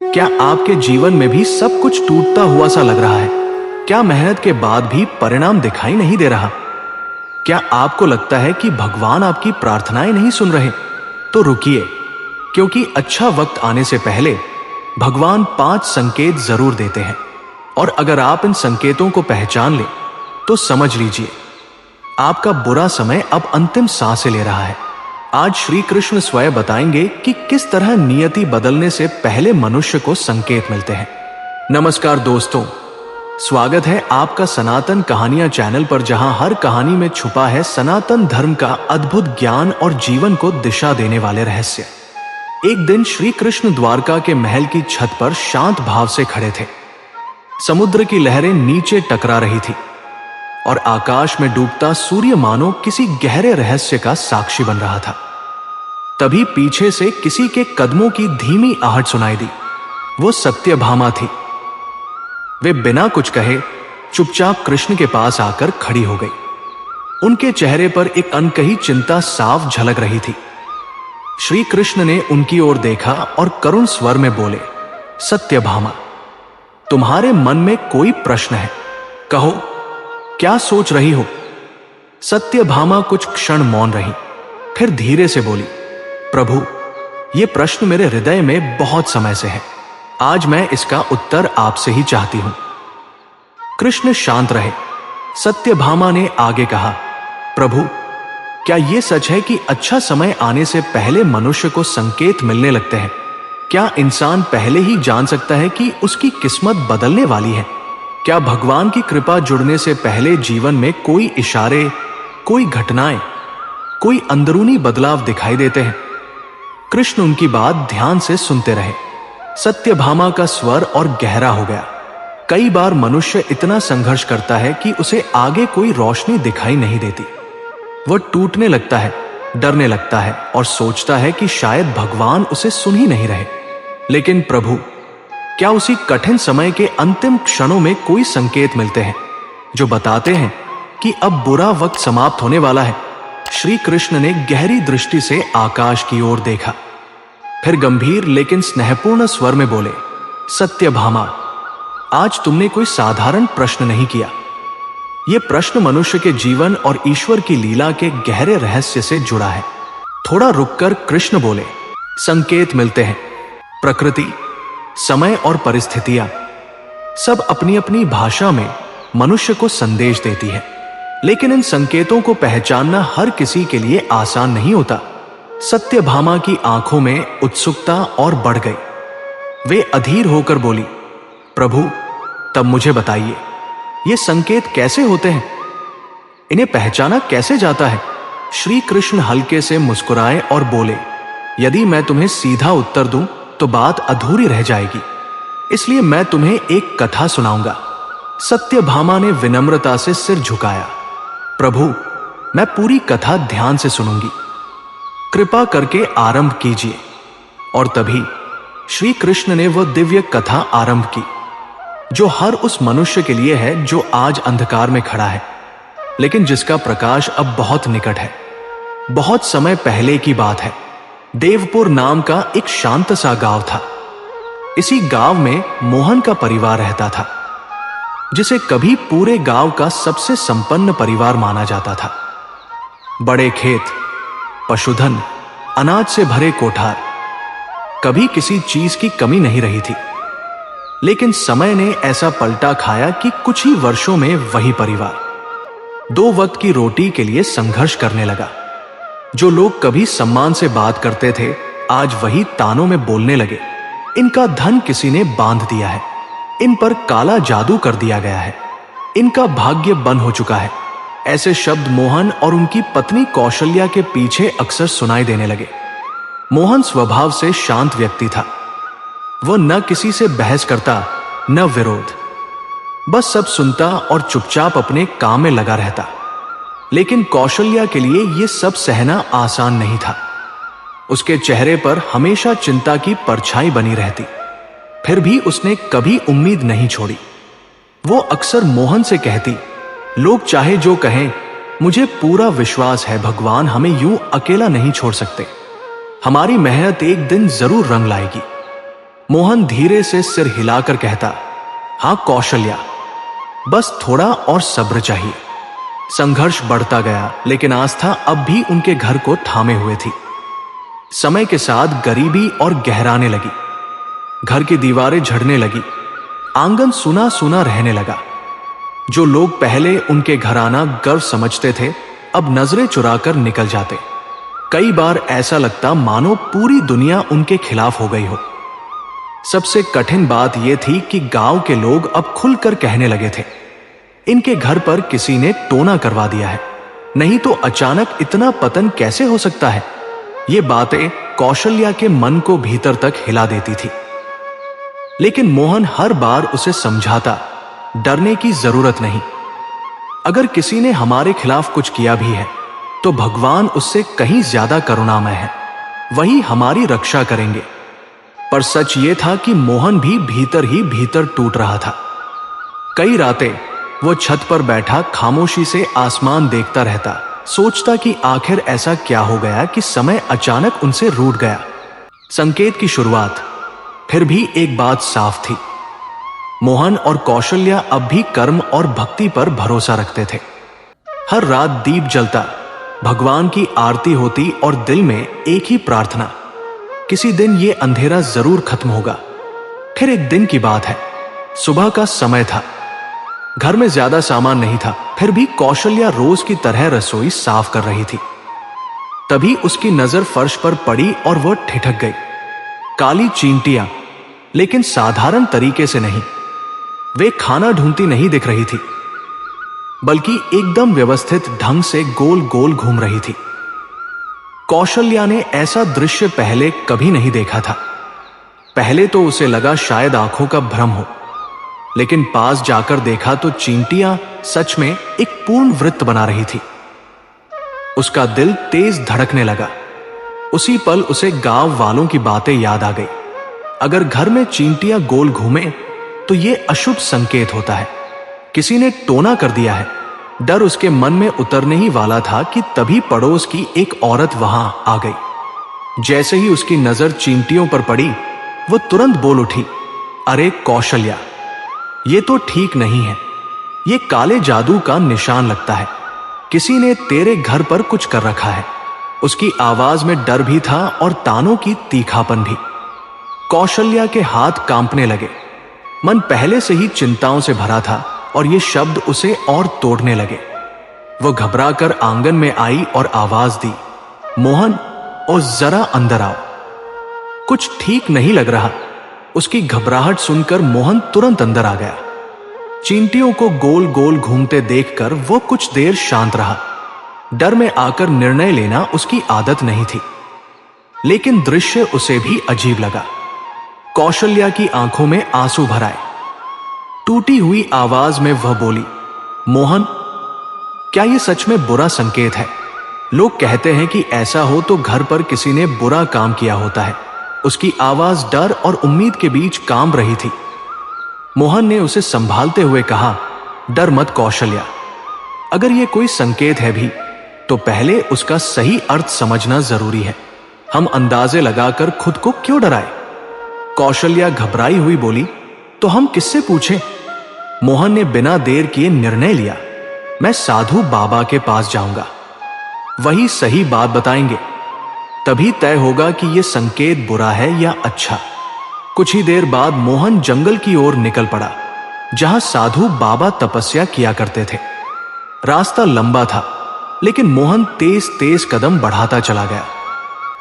क्या आपके जीवन में भी सब कुछ टूटता हुआ सा लग रहा है? क्या मेहनत के बाद भी परिणाम दिखाई नहीं दे रहा? क्या आपको लगता है कि भगवान आपकी प्रार्थनाएं नहीं सुन रहे? तो रुकिए, क्योंकि अच्छा वक्त आने से पहले भगवान 5 संकेत जरूर देते हैं। और अगर आप इन संकेतों को पहचान लें तो समझ लीजिए, आपका बुरा समय अब अंतिम सांसें ले रहा है। आज श्री कृष्ण स्वयं बताएंगे कि किस तरह नियति बदलने से पहले मनुष्य को संकेत मिलते हैं। नमस्कार दोस्तों, स्वागत है आपका सनातन कहानियां चैनल पर, जहां हर कहानी में छुपा है सनातन धर्म का अद्भुत ज्ञान और जीवन को दिशा देने वाले रहस्य। एक दिन श्री कृष्ण द्वारका के महल की छत पर शांत भाव से खड़े थे। समुद्र की लहरें नीचे टकरा रही थी और आकाश में डूबता सूर्य मानो किसी गहरे रहस्य का साक्षी बन रहा था। तभी पीछे से किसी के कदमों की धीमी आहट सुनाई दी। वो सत्यभामा थी। वे बिना कुछ कहे चुपचाप कृष्ण के पास आकर खड़ी हो गई। उनके चेहरे पर एक अनकही चिंता साफ झलक रही थी। श्री कृष्ण ने उनकी ओर देखा और करुण स्वर में बोले, सत्यभामा, तुम्हारे मन में कोई प्रश्न है? कहो, क्या सोच रही हो? सत्यभामा कुछ क्षण मौन रही, फिर धीरे से बोली, प्रभु, यह प्रश्न मेरे हृदय में बहुत समय से है। आज मैं इसका उत्तर आपसे ही चाहती हूं। कृष्ण शांत रहे। सत्यभामा ने आगे कहा, प्रभु, क्या यह सच है कि अच्छा समय आने से पहले मनुष्य को संकेत मिलने लगते हैं? क्या इंसान पहले ही जान सकता है कि उसकी किस्मत बदलने वाली है? क्या भगवान की कृपा जुड़ने से पहले जीवन में कोई इशारे, कोई घटनाएं, कोई अंदरूनी बदलाव दिखाई देते हैं? कृष्ण उनकी बात ध्यान से सुनते रहे। सत्यभामा का स्वर और गहरा हो गया। कई बार मनुष्य इतना संघर्ष करता है कि उसे आगे कोई रोशनी दिखाई नहीं देती। वह टूटने लगता है, डरने लगता है और सोचता है कि शायद भगवान उसे सुन ही नहीं रहे। लेकिन प्रभु, क्या उसी कठिन समय के अंतिम क्षणों में कोई संकेत मिलते हैं जो बताते हैं कि अब बुरा वक्त समाप्त होने वाला है? श्री कृष्ण ने गहरी दृष्टि से आकाश की ओर देखा, फिर गंभीर लेकिन स्नेहपूर्ण स्वर में बोले, सत्यभामा, आज तुमने कोई साधारण प्रश्न नहीं किया। यह प्रश्न मनुष्य के जीवन और ईश्वर की लीला के गहरे रहस्य से जुड़ा है। थोड़ा रुककर कृष्ण बोले, संकेत मिलते हैं। प्रकृति, समय और परिस्थितियां सब अपनी अपनी भाषा में मनुष्य को संदेश देती है, लेकिन इन संकेतों को पहचानना हर किसी के लिए आसान नहीं होता। सत्यभामा की आंखों में उत्सुकता और बढ़ गई। वे अधीर होकर बोली, प्रभु, तब मुझे बताइए, ये संकेत कैसे होते हैं? इन्हें पहचाना कैसे जाता है? श्री कृष्ण हल्के से मुस्कुराए और बोले, यदि मैं तुम्हें सीधा उत्तर दूं तो बात अधूरी रह जाएगी, इसलिए मैं तुम्हें एक कथा सुनाऊंगा। सत्यभामा ने विनम्रता से सिर झुकाया, प्रभु, मैं पूरी कथा ध्यान से सुनूंगी, कृपा करके आरंभ कीजिए। और तभी श्री कृष्ण ने वह दिव्य कथा आरंभ की, जो हर उस मनुष्य के लिए है जो आज अंधकार में खड़ा है, लेकिन जिसका प्रकाश अब बहुत निकट है। बहुत समय पहले की बात है। देवपुर नाम का एक शांत सा गांव था। इसी गांव में मोहन का परिवार रहता था, जिसे कभी पूरे गांव का सबसे संपन्न परिवार माना जाता था। बड़े खेत, पशुधन, अनाज से भरे कोठार, कभी किसी चीज की कमी नहीं रही थी। लेकिन समय ने ऐसा पलटा खाया कि कुछ ही वर्षों में वही परिवार 2 वक्त की रोटी के लिए संघर्ष करने लगा। जो लोग कभी सम्मान से बात करते थे, आज वही तानों में बोलने लगे, इनका धन किसी ने बांध दिया है, इन पर काला जादू कर दिया गया है, इनका भाग्य बंद हो चुका है। ऐसे शब्द मोहन और उनकी पत्नी कौशल्या के पीछे अक्सर सुनाई देने लगे। मोहन स्वभाव से शांत व्यक्ति था। वह न किसी से बहस करता, न विरोध, बस सब सुनता और चुपचाप अपने काम में लगा रहता। लेकिन कौशल्या के लिए यह सब सहना आसान नहीं था। उसके चेहरे पर हमेशा चिंता की परछाई बनी रहती, फिर भी उसने कभी उम्मीद नहीं छोड़ी। वो अक्सर मोहन से कहती, लोग चाहे जो कहें, मुझे पूरा विश्वास है भगवान हमें यूं अकेला नहीं छोड़ सकते। हमारी मेहनत एक दिन जरूर रंग लाएगी। मोहन धीरे से सिर हिलाकर कहता, हाँ कौशल्या, बस थोड़ा और सब्र चाहिए। संघर्ष बढ़ता गया, लेकिन आस्था अब भी उनके घर को थामे हुए थी। समय के साथ गरीबी और गहराने लगी। घर की दीवारें झड़ने लगी, आंगन सुना सुना रहने लगा। जो लोग पहले उनके घर आना गर्व समझते थे, अब नजरें चुराकर निकल जाते। कई बार ऐसा लगता मानो पूरी दुनिया उनके खिलाफ हो गई हो। सबसे कठिन बात यह थी कि गांव के लोग अब खुलकर कहने लगे थे, इनके घर पर किसी ने टोना करवा दिया है, नहीं तो अचानक इतना पतन कैसे हो सकता है। ये बातें कौशल्या के मन को भीतर तक हिला देती थी। लेकिन मोहन हर बार उसे समझाता, डरने की जरूरत नहीं। अगर किसी ने हमारे खिलाफ कुछ किया भी है तो भगवान उससे कहीं ज्यादा करुणामय है, वही हमारी रक्षा करेंगे। पर सच ये था कि मोहन भी भीतर ही भीतर टूट रहा था। कई रातें वो छत पर बैठा खामोशी से आसमान देखता रहता, सोचता कि आखिर ऐसा क्या हो गया कि समय अचानक उनसे रूठ गया। संकेत की शुरुआत। फिर भी एक बात साफ थी, मोहन और कौशल्या अब भी कर्म और भक्ति पर भरोसा रखते थे। हर रात दीप जलता, भगवान की आरती होती और दिल में एक ही प्रार्थना, किसी दिन ये अंधेरा जरूर खत्म होगा। फिर एक दिन की बात है, सुबह का समय था। घर में ज्यादा सामान नहीं था, फिर भी कौशल्या रोज की तरह रसोई साफ कर रही थी। तभी उसकी नजर फर्श पर पड़ी और वह ठिठक गई। काली चींटियां, लेकिन साधारण तरीके से नहीं। वे खाना ढूंढती नहीं दिख रही थी, बल्कि एकदम व्यवस्थित ढंग से गोल गोल घूम रही थी। कौशल्या ने ऐसा दृश्य पहले कभी नहीं देखा था। पहले तो उसे लगा शायद आंखों का भ्रम हो, लेकिन पास जाकर देखा तो चींटियां सच में एक पूर्ण वृत्त बना रही थी। उसका दिल तेज धड़कने लगा। उसी पल उसे गांव वालों की बातें याद आ गई। अगर घर में चींटियां गोल घूमे तो यह अशुभ संकेत होता है, किसी ने टोना कर दिया है। डर उसके मन में उतरने ही वाला था कि तभी पड़ोस की एक औरत वहां आ गई। जैसे ही उसकी नजर चींटियों पर पड़ी, वो तुरंत बोल उठी, अरे कौशल्या, ये तो ठीक नहीं है, ये काले जादू का निशान लगता है, किसी ने तेरे घर पर कुछ कर रखा है। उसकी आवाज में डर भी था और तानों की तीखापन भी। कौशल्या के हाथ कांपने लगे। मन पहले से ही चिंताओं से भरा था और ये शब्द उसे और तोड़ने लगे। वो घबराकर आंगन में आई और आवाज दी, मोहन, और जरा अंदर आओ, कुछ ठीक नहीं लग रहा। उसकी घबराहट सुनकर मोहन तुरंत अंदर आ गया। चींटियों को गोल गोल घूमते देखकर वो कुछ देर शांत रहा। डर में आकर निर्णय लेना उसकी आदत नहीं थी, लेकिन दृश्य उसे भी अजीब लगा। कौशल्या की आंखों में आंसू भर आए। टूटी हुई आवाज में वह बोली, मोहन, क्या यह सच में बुरा संकेत है? लोग कहते हैं कि ऐसा हो तो घर पर किसी ने बुरा काम किया होता है। उसकी आवाज डर और उम्मीद के बीच कांप रही थी। मोहन ने उसे संभालते हुए कहा, डर मत कौशल्या, अगर यह कोई संकेत है भी तो पहले उसका सही अर्थ समझना जरूरी है। हम अंदाजे लगाकर खुद को क्यों डराए? कौशल्या घबराई हुई बोली, तो हम किससे पूछें? मोहन ने बिना देर किए निर्णय लिया, मैं साधु बाबा के पास जाऊंगा, वही सही बात बताएंगे, तभी तय होगा कि यह संकेत बुरा है या अच्छा। कुछ ही देर बाद मोहन जंगल की ओर निकल पड़ा, जहां साधु बाबा तपस्या किया करते थे। रास्ता लंबा था, लेकिन मोहन तेज तेज कदम बढ़ाता चला गया।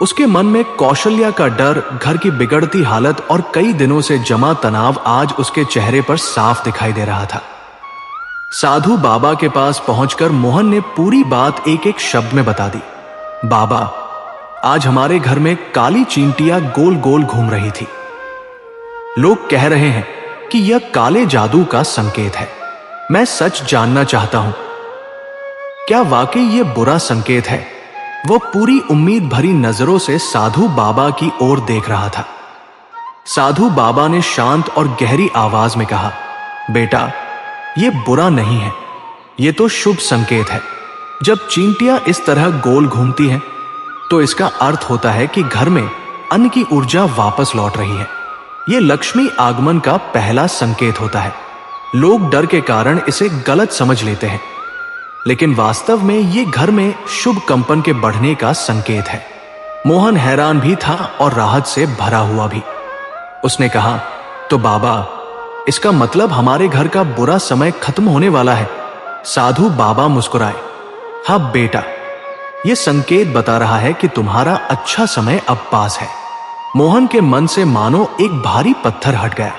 उसके मन में कौशल्या का डर, घर की बिगड़ती हालत और कई दिनों से जमा तनाव आज उसके चेहरे पर साफ दिखाई दे रहा था। साधु बाबा के पास पहुंचकर मोहन ने पूरी बात एक एक शब्द में बता दी। बाबा, आज हमारे घर में काली चींटियां गोल गोल घूम रही थी। लोग कह रहे हैं कि यह काले जादू का संकेत है। मैं सच जानना चाहता हूं, क्या वाकई यह बुरा संकेत है? वो पूरी उम्मीद भरी नजरों से साधु बाबा की ओर देख रहा था। साधु बाबा ने शांत और गहरी आवाज में कहा, बेटा, यह बुरा नहीं है, यह तो शुभ संकेत है। जब चींटियां इस तरह गोल घूमती हैं, तो इसका अर्थ होता है कि घर में अन्न की ऊर्जा वापस लौट रही है। ये लक्ष्मी आगमन का पहला संकेत होता है। लोग डर के कारण इसे गलत समझ लेते हैं, लेकिन वास्तव में ये घर में शुभ कंपन के बढ़ने का संकेत है। मोहन हैरान भी था और राहत से भरा हुआ भी। उसने कहा, तो बाबा, इसका मतलब हमारे घर का बुरा समय खत्म होने वाला है। साधु बाबा मुस्कुराए। हाँ बेटा, यह संकेत बता रहा है कि तुम्हारा अच्छा समय अब पास है। मोहन के मन से मानो एक भारी पत्थर हट गया।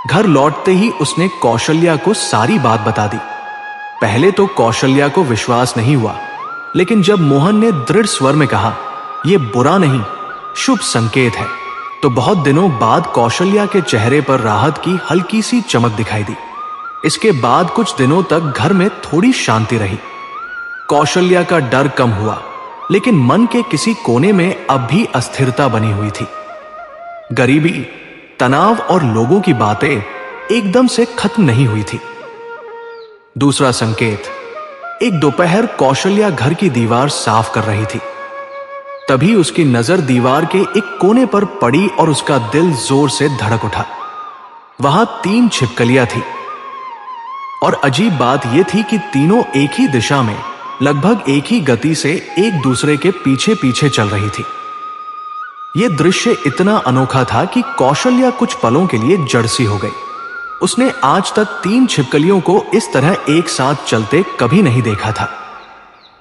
घर लौटते ही उसने कौशल्या को सारी बात बता दी। पहले तो कौशल्या को विश्वास नहीं हुआ, लेकिन जब मोहन ने दृढ़ स्वर में कहा, यह बुरा नहीं, शुभ संकेत है, तो बहुत दिनों बाद कौशल्या के चेहरे पर राहत की हल्की सी चमक दिखाई दी। इसके बाद कुछ दिनों तक घर में थोड़ी शांति रही। कौशल्या का डर कम हुआ, लेकिन मन के किसी कोने में अब भी अस्थिरता बनी हुई थी। गरीबी, तनाव और लोगों की बातें एकदम से खत्म नहीं हुई थी। दूसरा संकेत, एक दोपहर कौशल्या घर की दीवार साफ कर रही थी। तभी उसकी नजर दीवार के एक कोने पर पड़ी और उसका दिल जोर से धड़क उठा। वहां 3 छिपकलियां थी और अजीब बात यह थी कि तीनों एक ही दिशा में लगभग एक ही गति से एक दूसरे के पीछे पीछे चल रही थी। यह दृश्य इतना अनोखा था कि कौशल्या कुछ पलों के लिए जड़सी हो गई। उसने आज तक 3 छिपकलियों को इस तरह एक साथ चलते कभी नहीं देखा था।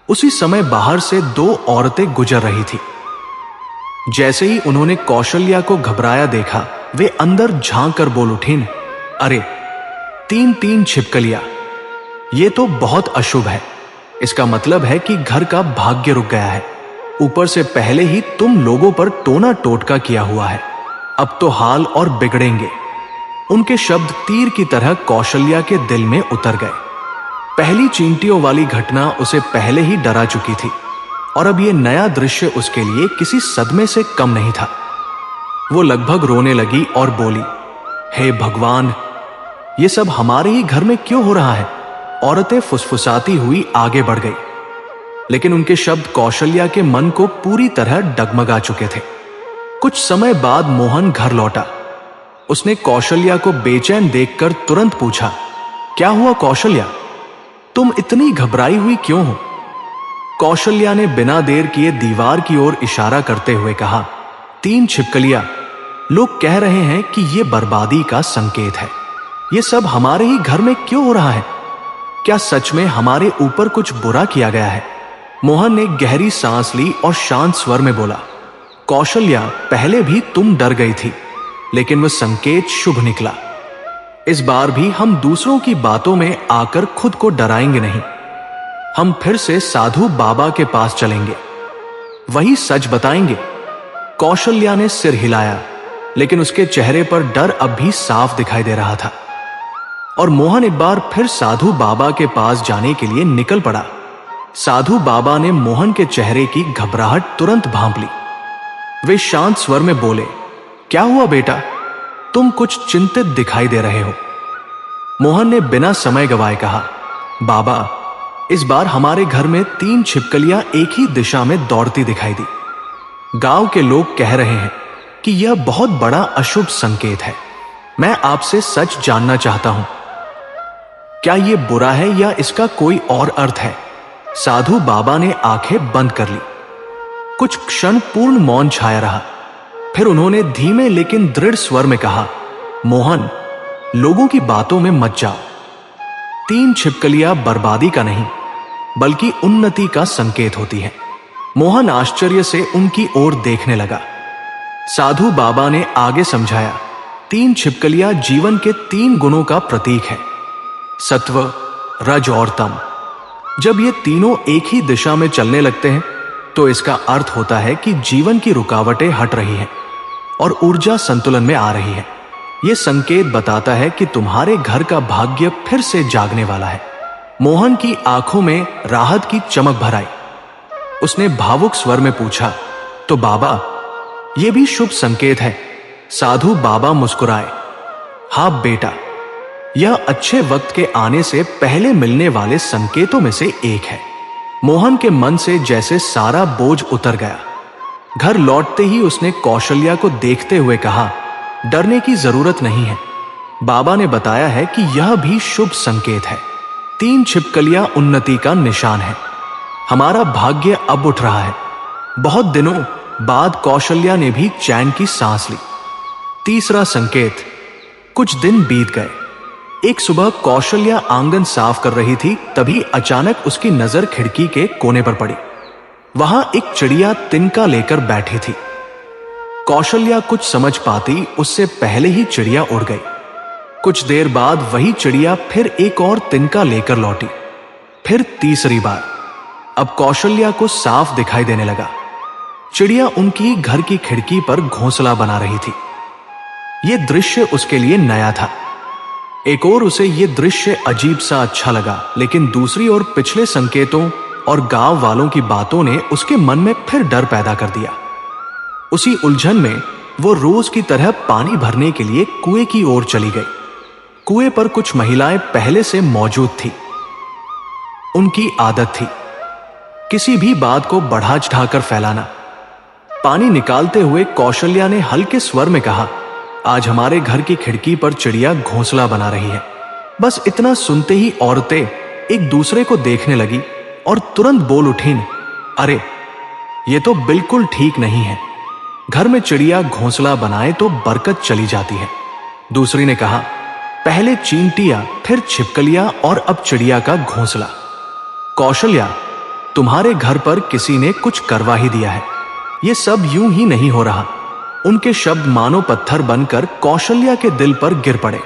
उसी समय बाहर से 2 औरतें गुजर रही थी। जैसे ही उन्होंने कौशल्या को घबराया देखा, वे अंदर झांक कर बोल उठीं, अरे 3 छिपकलियां, ये तो बहुत अशुभ है। इसका मतलब है कि घर का भाग्य रुक गया है। ऊपर से पहले ही तुम लोगों पर टोना टोटका किया हुआ है, अब तो हाल और बिगड़ेंगे। उनके शब्द तीर की तरह कौशल्या के दिल में उतर गए। पहली चींटियों वाली घटना उसे पहले ही डरा चुकी थी और अब यह नया दृश्य उसके लिए किसी सदमे से कम नहीं था। वो लगभग रोने लगी और बोली, हे भगवान, ये सब हमारे ही घर में क्यों हो रहा है? औरतें फुसफुसाती हुई आगे बढ़ गई, लेकिन उनके शब्द कौशल्या के मन को पूरी तरह डगमगा चुके थे। कुछ समय बाद मोहन घर लौटा। उसने कौशल्या को बेचैन देखकर तुरंत पूछा, क्या हुआ कौशल्या, तुम इतनी घबराई हुई क्यों हो? कौशल्या ने बिना देर किए दीवार की ओर इशारा करते हुए कहा, 3 छिपकलियां, लोग कह रहे हैं कि यह बर्बादी का संकेत है। यह सब हमारे ही घर में क्यों हो रहा है? क्या सच में हमारे ऊपर कुछ बुरा किया गया है? मोहन ने गहरी सांस ली और शांत स्वर में बोला, कौशल्या, पहले भी तुम डर गई थी, लेकिन वह संकेत शुभ निकला। इस बार भी हम दूसरों की बातों में आकर खुद को डराएंगे नहीं। हम फिर से साधु बाबा के पास चलेंगे, वही सच बताएंगे। कौशल्या ने सिर हिलाया, लेकिन उसके चेहरे पर डर अब भी साफ दिखाई दे रहा था। और मोहन एक बार फिर साधु बाबा के पास जाने के लिए निकल पड़ा। साधु बाबा ने मोहन के चेहरे की घबराहट तुरंत भांप ली। वे शांत स्वर में बोले, क्या हुआ बेटा, तुम कुछ चिंतित दिखाई दे रहे हो? मोहन ने बिना समय गवाए कहा, बाबा, इस बार हमारे घर में 3 छिपकलियां एक ही दिशा में दौड़ती दिखाई दी। गांव के लोग कह रहे हैं कि यह बहुत बड़ा अशुभ संकेत है। मैं आपसे सच जानना चाहता हूं, क्या यह बुरा है या इसका कोई और अर्थ है? साधु बाबा ने आंखें बंद कर ली। कुछ क्षण पूर्ण मौन छाया रहा। फिर उन्होंने धीमे लेकिन दृढ़ स्वर में कहा, मोहन, लोगों की बातों में मत जाओ। 3 छिपकलियां बर्बादी का नहीं, बल्कि उन्नति का संकेत होती है। मोहन आश्चर्य से उनकी ओर देखने लगा। साधु बाबा ने आगे समझाया, 3 छिपकलियां जीवन के 3 गुणों का प्रतीक है, सत्व, रज और तम। जब ये तीनों एक ही दिशा में चलने लगते हैं, तो इसका अर्थ होता है कि जीवन की रुकावटें हट रही हैं और ऊर्जा संतुलन में आ रही है। यह संकेत बताता है कि तुम्हारे घर का भाग्य फिर से जागने वाला है। मोहन की आंखों में राहत की चमक भर आई। उसने भावुक स्वर में पूछा, तो बाबा, यह भी शुभ संकेत है? साधु बाबा मुस्कुराए, हाँ बेटा, यह अच्छे वक्त के आने से पहले मिलने वाले संकेतों में से एक है। मोहन के मन से जैसे सारा बोझ उतर गया। घर लौटते ही उसने कौशल्या को देखते हुए कहा, डरने की जरूरत नहीं है। बाबा ने बताया है कि यह भी शुभ संकेत है। 3 छिपकलियां उन्नति का निशान है। हमारा भाग्य अब उठ रहा है। बहुत दिनों बाद कौशल्या ने भी चैन की सांस ली। तीसरा संकेत। कुछ दिन बीत गए। एक सुबह कौशल्या आंगन साफ कर रही थी, तभी अचानक उसकी नजर खिड़की के कोने पर पड़ी। वहां एक चिड़िया तिनका लेकर बैठी थी। कौशल्या कुछ समझ पाती उससे पहले ही चिड़िया उड़ गई। कुछ देर बाद वही चिड़िया फिर एक और तिनका लेकर लौटी, फिर तीसरी बार। अब कौशल्या को साफ दिखाई देने लगा। चिड़िया उनकी घर की खिड़की पर घोंसला बना रही थी। यह दृश्य उसके लिए नया था। एक और उसे यह दृश्य अजीब सा अच्छा लगा, लेकिन दूसरी ओर पिछले संकेतों और गांव वालों की बातों ने उसके मन में फिर डर पैदा कर दिया। उसी उलझन में वो रोज की तरह पानी भरने के लिए कुएं की ओर चली गई। कुएं पर कुछ महिलाएं पहले से मौजूद थी। उनकी आदत थी किसी भी बात को बढ़ा चढ़ाकर फैलाना। पानी निकालते हुए कौशल्या ने हल्के स्वर में कहा, आज हमारे घर की खिड़की पर चिड़िया घोंसला बना रही है। बस इतना सुनते ही औरतें एक दूसरे को देखने लगी और तुरंत बोल उठीं, अरे ये तो बिल्कुल ठीक नहीं है। घर में चिड़िया घोंसला बनाए तो बरकत चली जाती है। दूसरी ने कहा, पहले चींटियां, फिर छिपकलियां और अब चिड़िया का घोंसला। कौशल्या, तुम्हारे घर पर किसी ने कुछ करवा ही दिया है। यह सब यूं ही नहीं हो रहा। उनके शब्द मानो पत्थर बनकर कौशल्या के दिल पर गिर पड़े।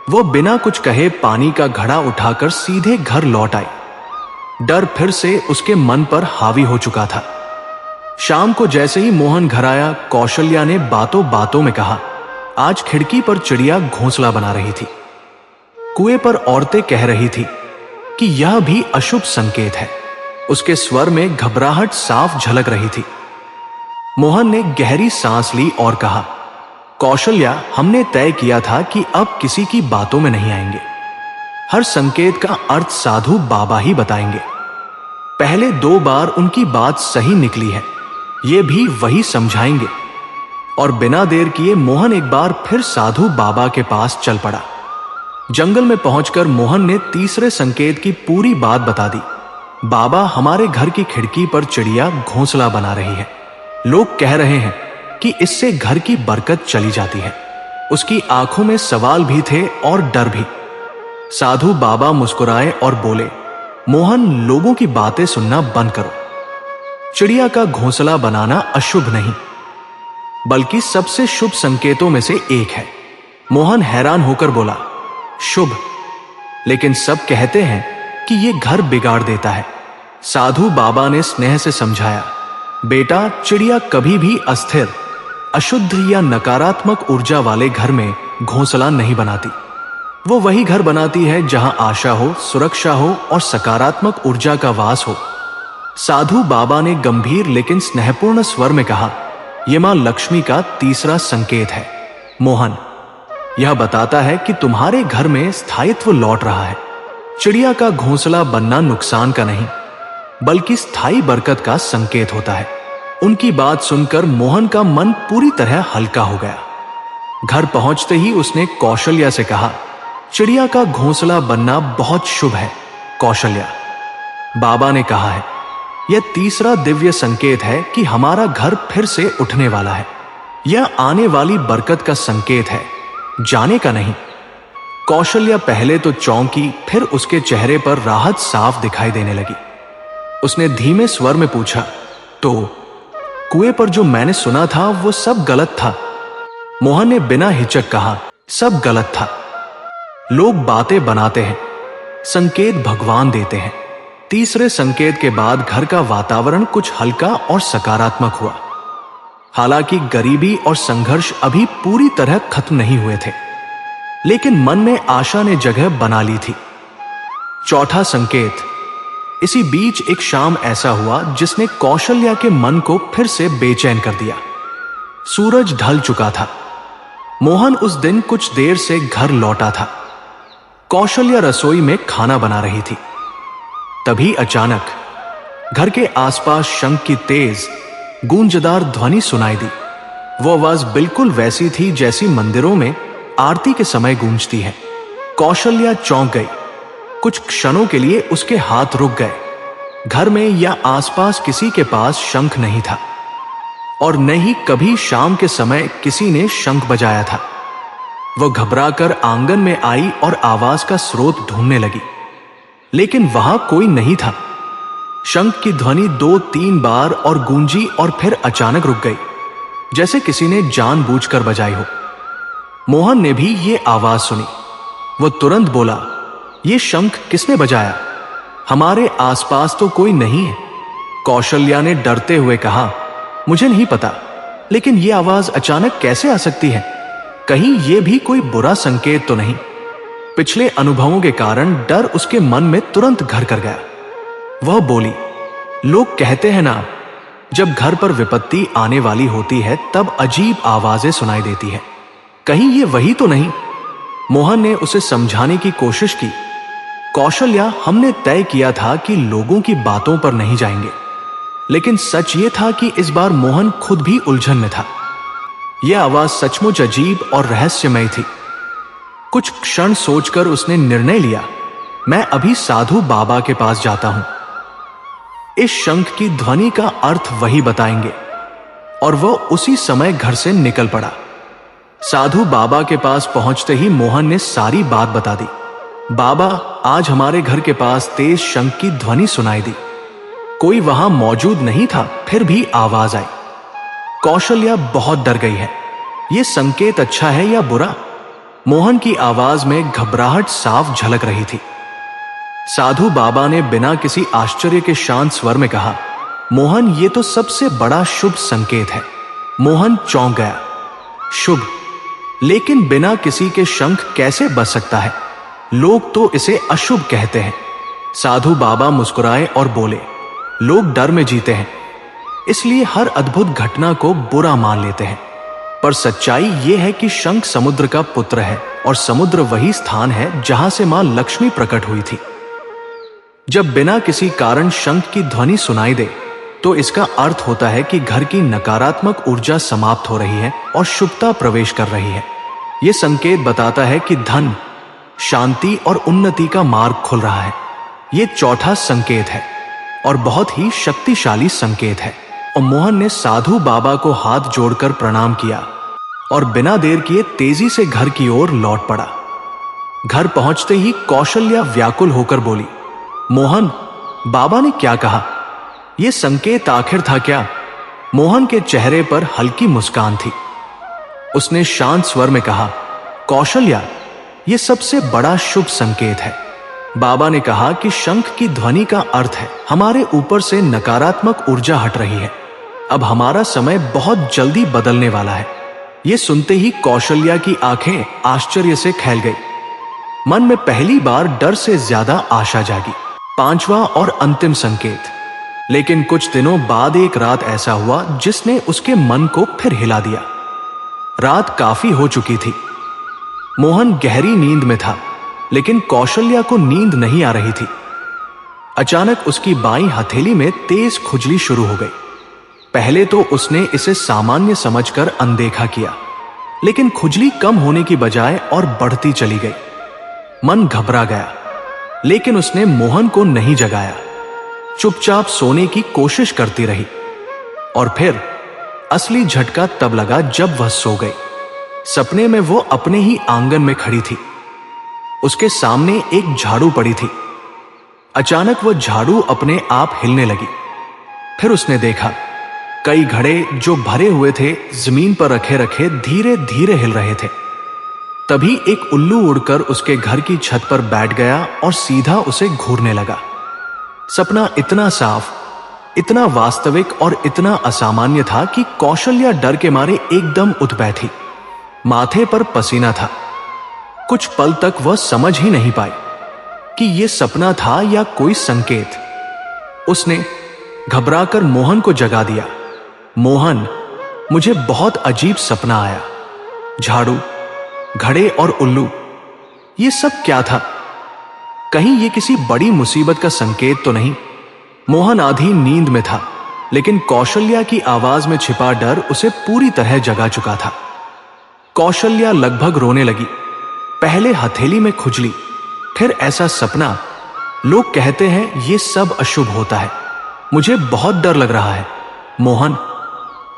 वो बिना कुछ कहे पानी का घड़ा उठाकर सीधे घर लौट आई। डर फिर से उसके मन पर हावी हो चुका था। शाम को जैसे ही मोहन घर आया, कौशल्या ने बातों बातों में कहा, आज खिड़की पर चिड़िया घोंसला बना रही थी। कुएं पर औरतें कह रही थी कि यह भी अशुभ संकेत है। उसके स्वर में घबराहट साफ झलक रही थी। मोहन ने गहरी सांस ली और कहा, कौशल्या, हमने तय किया था कि अब किसी की बातों में नहीं आएंगे। हर संकेत का अर्थ साधु बाबा ही बताएंगे। पहले 2 बार उनकी बात सही निकली है, ये भी वही समझाएंगे। और बिना देर किए मोहन एक बार फिर साधु बाबा के पास चल पड़ा। जंगल में पहुंचकर मोहन ने तीसरे संकेत की पूरी बात बता दी। बाबा, हमारे घर की खिड़की पर चिड़िया घोंसला बना रही है। लोग कह रहे हैं कि इससे घर की बरकत चली जाती है। उसकी आंखों में सवाल भी थे और डर भी। साधु बाबा मुस्कुराए और बोले, मोहन, लोगों की बातें सुनना बंद करो। चिड़िया का घोंसला बनाना अशुभ नहीं, बल्कि सबसे शुभ संकेतों में से एक है। मोहन हैरान होकर बोला, शुभ? लेकिन सब कहते हैं कि यह घर बिगाड़ देता है। साधु बाबा ने स्नेह से समझाया, बेटा, चिड़िया कभी भी अस्थिर, अशुद्ध या नकारात्मक ऊर्जा वाले घर में घोंसला नहीं बनाती। वो वही घर बनाती है जहां आशा हो, सुरक्षा हो और सकारात्मक ऊर्जा का वास हो। साधु बाबा ने गंभीर लेकिन स्नेहपूर्ण स्वर में कहा, यह मां लक्ष्मी का तीसरा संकेत है। मोहन, यह बताता है कि तुम्हारे घर में स्थायित्व लौट रहा है। चिड़िया का घोंसला बनना नुकसान का नहीं, बल्कि स्थायी बरकत का संकेत होता है। उनकी बात सुनकर मोहन का मन पूरी तरह हल्का हो गया। घर पहुंचते ही उसने कौशल्या से कहा, चिड़िया का घोंसला बनना बहुत शुभ है। कौशल्या, बाबा ने कहा है, यह तीसरा दिव्य संकेत है कि हमारा घर फिर से उठने वाला है। यह आने वाली बरकत का संकेत है, जाने का नहीं। कौशल्या पहले तो चौंकी, फिर उसके चेहरे पर राहत साफ दिखाई देने लगी। उसने धीमे स्वर में पूछा, तो कुएं पर जो मैंने सुना था वो सब गलत था? मोहन ने बिना हिचक कहा, सब गलत था। लोग बातें बनाते हैं, संकेत भगवान देते हैं। तीसरे संकेत के बाद घर का वातावरण कुछ हल्का और सकारात्मक हुआ। हालांकि गरीबी और संघर्ष अभी पूरी तरह खत्म नहीं हुए थे, लेकिन मन में आशा ने जगह बना ली थी। चौथा संकेत। इसी बीच एक शाम ऐसा हुआ जिसने कौशल्या के मन को फिर से बेचैन कर दिया। सूरज ढल चुका था। मोहन उस दिन कुछ देर से घर लौटा था। कौशल्या रसोई में खाना बना रही थी। तभी अचानक घर के आसपास शंख की तेज गूंजदार ध्वनि सुनाई दी। वो आवाज बिल्कुल वैसी थी जैसी मंदिरों में आरती के समय गूंजती है। कौशल्या चौंक गई। कुछ क्षणों के लिए उसके हाथ रुक गए। घर में या आसपास किसी के पास शंख नहीं था और न ही कभी शाम के समय किसी ने शंख बजाया था। वो घबराकर आंगन में आई और आवाज का स्रोत ढूंढने लगी, लेकिन वहां कोई नहीं था। शंख की ध्वनि 2-3 बार और गूंजी और फिर अचानक रुक गई, जैसे किसी ने जानबूझकर बजाई हो। मोहन ने भी ये आवाज सुनी। वो तुरंत बोला, ये शंख किसने बजाया? हमारे आसपास तो कोई नहीं है। कौशल्या ने डरते हुए कहा, मुझे नहीं पता, लेकिन ये आवाज अचानक कैसे आ सकती है? कहीं ये भी कोई बुरा संकेत तो नहीं? पिछले अनुभवों के कारण डर उसके मन में तुरंत घर कर गया। वह बोली, लोग कहते हैं ना, जब घर पर विपत्ति आने वाली होती है तब अजीब आवाजें सुनाई देती है। कहीं ये वही तो नहीं? मोहन ने उसे समझाने की कोशिश की। कौशल्या, हमने तय किया था कि लोगों की बातों पर नहीं जाएंगे, लेकिन सच ये था कि इस बार मोहन खुद भी उलझन में था। यह आवाज सचमुच अजीब और रहस्यमय थी। कुछ क्षण सोचकर उसने निर्णय लिया, मैं अभी साधु बाबा के पास जाता हूं। इस शंख की ध्वनि का अर्थ वही बताएंगे। और वह उसी समय घर से निकल पड़ा। साधु बाबा के पास पहुंचते ही मोहन ने सारी बात बता दी। बाबा, आज हमारे घर के पास तेज शंख की ध्वनि सुनाई दी। कोई वहां मौजूद नहीं था, फिर भी आवाज आई। कौशल्या बहुत डर गई है। यह संकेत अच्छा है या बुरा? मोहन की आवाज में घबराहट साफ झलक रही थी। साधु बाबा ने बिना किसी आश्चर्य के शांत स्वर में कहा, मोहन, ये तो सबसे बड़ा शुभ संकेत है। मोहन चौंक गया। शुभ? लेकिन बिना किसी के शंख कैसे बज सकता है? लोग तो इसे अशुभ कहते हैं। साधु बाबा मुस्कुराए और बोले, लोग डर में जीते हैं, इसलिए हर अद्भुत घटना को बुरा मान लेते हैं। पर सच्चाई यह है कि शंख समुद्र का पुत्र है और समुद्र वही स्थान है जहां से मां लक्ष्मी प्रकट हुई थी। जब बिना किसी कारण शंख की ध्वनि सुनाई दे तो इसका अर्थ होता है कि घर की नकारात्मक ऊर्जा समाप्त हो रही है और शुभता प्रवेश कर रही है। यह संकेत बताता है कि धन, शांति और उन्नति का मार्ग खुल रहा है। यह चौथा संकेत है और बहुत ही शक्तिशाली संकेत है। और मोहन ने साधु बाबा को हाथ जोड़कर प्रणाम किया और बिना देर किए तेजी से घर की ओर लौट पड़ा। घर पहुंचते ही कौशल्या व्याकुल होकर बोली, मोहन, बाबा ने क्या कहा? यह संकेत आखिर था क्या? मोहन के चेहरे पर हल्की मुस्कान थी। उसने शांत स्वर में कहा, कौशल्या, यह सबसे बड़ा शुभ संकेत है। बाबा ने कहा कि शंख की ध्वनि का अर्थ है हमारे ऊपर से नकारात्मक ऊर्जा हट रही है। अब हमारा समय बहुत जल्दी बदलने वाला है। यह सुनते ही कौशल्या की आंखें आश्चर्य से खेल गई। मन में पहली बार डर से ज्यादा आशा जागी। पांचवा और अंतिम संकेत। लेकिन कुछ दिनों बाद एक रात ऐसा हुआ जिसने उसके मन को फिर हिला दिया। रात काफी हो चुकी थी। मोहन गहरी नींद में था, लेकिन कौशल्या को नींद नहीं आ रही थी। अचानक उसकी बाईं हथेली में तेज खुजली शुरू हो गई। पहले तो उसने इसे सामान्य समझकर अनदेखा किया, लेकिन खुजली कम होने की बजाय और बढ़ती चली गई। मन घबरा गया, लेकिन उसने मोहन को नहीं जगाया। चुपचाप सोने की कोशिश करती रही। और फिर असली झटका तब लगा जब वह सो गई। सपने में वो अपने ही आंगन में खड़ी थी। उसके सामने एक झाड़ू पड़ी थी। अचानक वो झाड़ू अपने आप हिलने लगी। फिर उसने देखा कई घड़े जो भरे हुए थे जमीन पर रखे रखे धीरे धीरे हिल रहे थे। तभी एक उल्लू उड़कर उसके घर की छत पर बैठ गया और सीधा उसे घूरने लगा। सपना इतना साफ, इतना वास्तविक और इतना असामान्य था कि कौशल्या डर के मारे एकदम उठ बैठी। माथे पर पसीना था। कुछ पल तक वह समझ ही नहीं पाई कि यह सपना था या कोई संकेत। उसने घबराकर मोहन को जगा दिया। मोहन, मुझे बहुत अजीब सपना आया। झाड़ू, घड़े और उल्लू, ये सब क्या था? कहीं ये किसी बड़ी मुसीबत का संकेत तो नहीं? मोहन आधी नींद में था, लेकिन कौशल्या की आवाज में छिपा डर उसे पूरी तरह जगा चुका था। कौशल्या लगभग रोने लगी। पहले हथेली में खुजली, फिर ऐसा सपना। लोग कहते हैं ये सब अशुभ होता है। मुझे बहुत डर लग रहा है।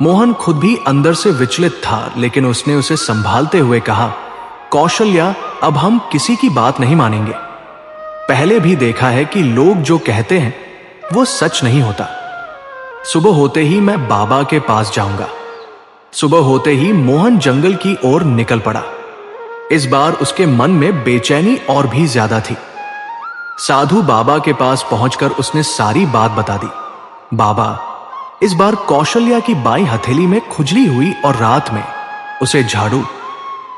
मोहन खुद भी अंदर से विचलित था, लेकिन उसने उसे संभालते हुए कहा, कौशल्या, अब हम किसी की बात नहीं मानेंगे। पहले भी देखा है कि लोग जो कहते हैं वो सच नहीं होता। सुबह होते ही मैं बाबा के पास जाऊंगा। सुबह होते ही मोहन जंगल की ओर निकल पड़ा। इस बार उसके मन में बेचैनी और भी ज्यादा थी। साधु बाबा के पास पहुंचकर उसने सारी बात बता दी। बाबा, इस बार कौशल्या की बाईं हथेली में खुजली हुई और रात में उसे झाड़ू,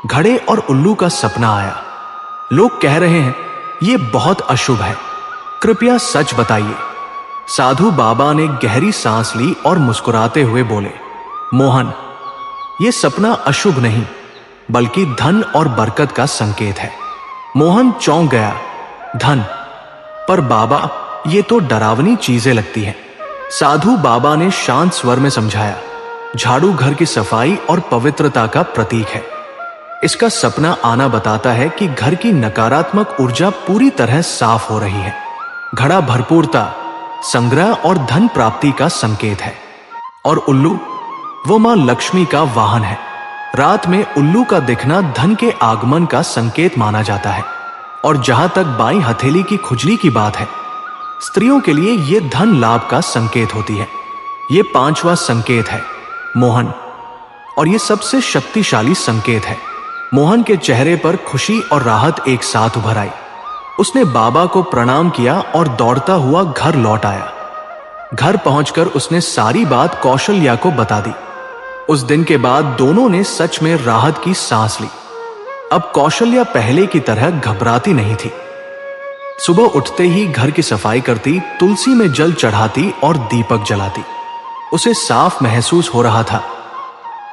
घड़े और उल्लू का सपना आया। लोग कह रहे हैं ये बहुत अशुभ है। कृपया सच बताइए। साधु बाबा ने गहरी सांस ली और मुस्कुराते हुए बोले, मोहन, यह सपना अशुभ नहीं बल्कि धन और बरकत का संकेत है। मोहन चौंक गया। धन? पर बाबा, ये तो डरावनी चीजें लगती हैं। साधु बाबा ने शांत स्वर में समझाया, झाड़ू घर की सफाई और पवित्रता का प्रतीक है। इसका सपना आना बताता है कि घर की नकारात्मक ऊर्जा पूरी तरह साफ हो रही है। घड़ा भरपूरता, संग्रह और धन प्राप्ति का संकेत है। और उल्लू, वो मां लक्ष्मी का वाहन है। रात में उल्लू का दिखना धन के आगमन का संकेत माना जाता है। और जहां तक बाईं हथेली की खुजली की बात है, स्त्रियों के लिए यह धन लाभ का संकेत होती है। यह 5वां संकेत है, मोहन, और यह सबसे शक्तिशाली संकेत है। मोहन के चेहरे पर खुशी और राहत एक साथ उभर आई। उसने बाबा को प्रणाम किया और दौड़ता हुआ घर लौट आया। घर पहुंचकर उसने सारी बात कौशल्या को बता दी। उस दिन के बाद दोनों ने सच में राहत की सांस ली। अब कौशल्या पहले की तरह घबराती नहीं थी। सुबह उठते ही घर की सफाई करती, तुलसी में जल चढ़ाती और दीपक जलाती। उसे साफ महसूस हो रहा था,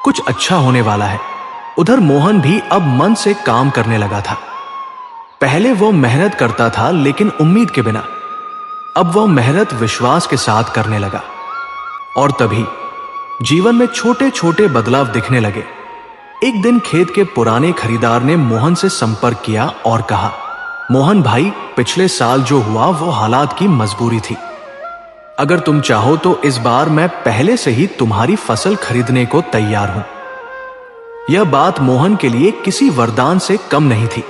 कुछ अच्छा होने वाला है। उधर मोहन भी अब मन से काम करने लगा था। पहले वो मेहनत करता था, लेकिन उम्मीद के बिना। अब वो मेहनत विश्वास के साथ करने लगा। और तभी जीवन में छोटे छोटे बदलाव दिखने लगे। एक दिन खेत के पुराने खरीदार ने मोहन से संपर्क किया और कहा, मोहन भाई, पिछले साल जो हुआ वो हालात की मजबूरी थी। अगर तुम चाहो तो इस बार मैं पहले से ही तुम्हारी फसल खरीदने को तैयार हूं। यह बात मोहन के लिए किसी वरदान से कम नहीं थी,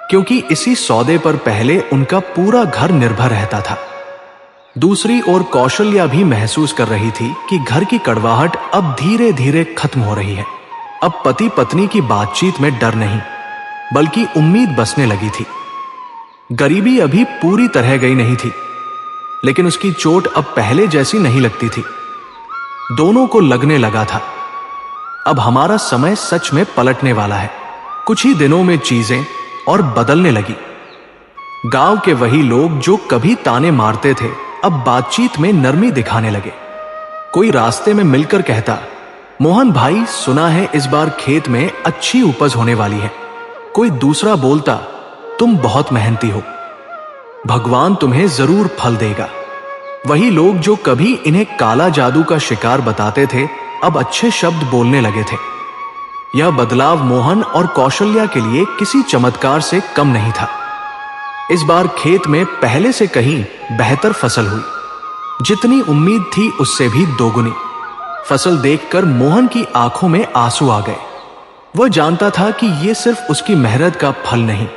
क्योंकि इसी सौदे पर पहले उनका पूरा घर निर्भर रहता था। दूसरी ओर कौशल्या भी महसूस कर रही थी कि घर की कड़वाहट अब धीरे धीरे खत्म हो रही है। अब पति पत्नी की बातचीत में डर नहीं, बल्कि उम्मीद बसने लगी थी। गरीबी अभी पूरी तरह गई नहीं थी, लेकिन उसकी चोट अब पहले जैसी नहीं लगती थी। दोनों को लगने लगा था, अब हमारा समय सच में पलटने वाला है। कुछ ही दिनों में चीजें और बदलने लगी। गांव के वही लोग जो कभी ताने मारते थे, अब बातचीत में नरमी दिखाने लगे। कोई रास्ते में मिलकर कहता, मोहन भाई, सुना है इस बार खेत में अच्छी उपज होने वाली है। कोई दूसरा बोलता, तुम बहुत मेहनती हो, भगवान तुम्हें जरूर फल देगा। वही लोग जो कभी इन्हें काला जादू का शिकार बताते थे, अब अच्छे शब्द बोलने लगे थे। यह बदलाव मोहन और कौशल्या के लिए किसी चमत्कार से कम नहीं था। इस बार खेत में पहले से कहीं बेहतर फसल हुई। जितनी उम्मीद थी उससे भी दोगुनी। फसल देखकर मोहन की आंखों में आंसू आ गए। वह जानता था कि यह सिर्फ उसकी मेहनत का फल नहीं,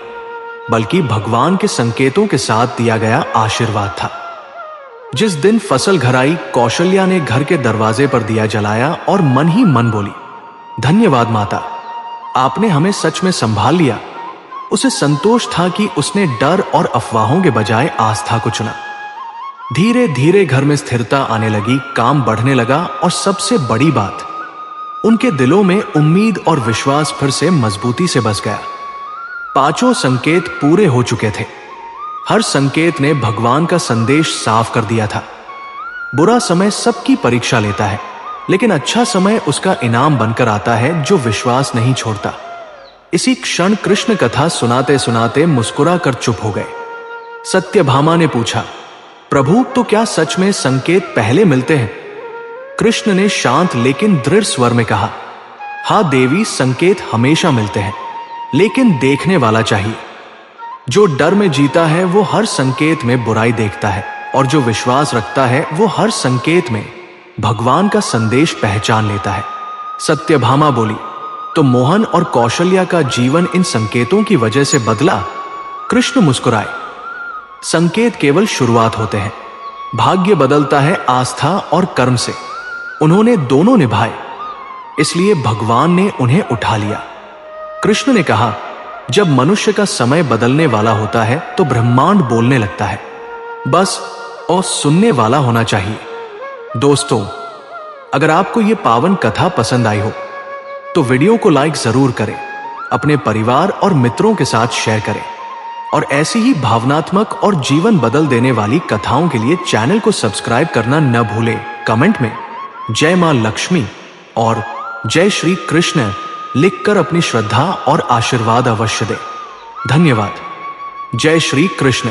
बल्कि भगवान के संकेतों के साथ दिया गया आशीर्वाद था। जिस दिन फसल घर आई, कौशल्या ने घर के दरवाजे पर दिया जलाया और मन ही मन बोली, धन्यवाद माता, आपने हमें सच में संभाल लिया। उसे संतोष था कि उसने डर और अफवाहों के बजाय आस्था को चुना। धीरे धीरे घर में स्थिरता आने लगी, काम बढ़ने लगा और सबसे बड़ी बात, उनके दिलों में उम्मीद और विश्वास फिर से मजबूती से बस गया। 5 संकेत पूरे हो चुके थे। हर संकेत ने भगवान का संदेश साफ कर दिया था। बुरा समय सबकी परीक्षा लेता है, लेकिन अच्छा समय उसका इनाम बनकर आता है जो विश्वास नहीं छोड़ता। इसी क्षण कृष्ण कथा सुनाते सुनाते मुस्कुरा कर चुप हो गए। सत्यभामा ने पूछा, प्रभु, तो क्या सच में संकेत पहले मिलते हैं? कृष्ण ने शांत लेकिन दृढ़ स्वर में कहा, हाँ देवी, संकेत हमेशा मिलते हैं, लेकिन देखने वाला चाहिए। जो डर में जीता है वो हर संकेत में बुराई देखता है, और जो विश्वास रखता है वो हर संकेत में भगवान का संदेश पहचान लेता है। सत्यभामा बोली, तो मोहन और कौशल्या का जीवन इन संकेतों की वजह से बदला? कृष्ण मुस्कुराए, संकेत केवल शुरुआत होते हैं, भाग्य बदलता है आस्था और कर्म से। उन्होंने दोनों निभाए, इसलिए भगवान ने उन्हें उठा लिया। कृष्ण ने कहा, जब मनुष्य का समय बदलने वाला होता है तो ब्रह्मांड बोलने लगता है, बस और सुनने वाला होना चाहिए। दोस्तों, अगर आपको यह पावन कथा पसंद आई हो तो वीडियो को लाइक जरूर करें, अपने परिवार और मित्रों के साथ शेयर करें, और ऐसी ही भावनात्मक और जीवन बदल देने वाली कथाओं के लिए चैनल को सब्सक्राइब करना न भूलें। कमेंट में जय मां लक्ष्मी और जय श्री कृष्ण लिखकर अपनी श्रद्धा और आशीर्वाद अवश्य दें। धन्यवाद। जय श्री कृष्ण।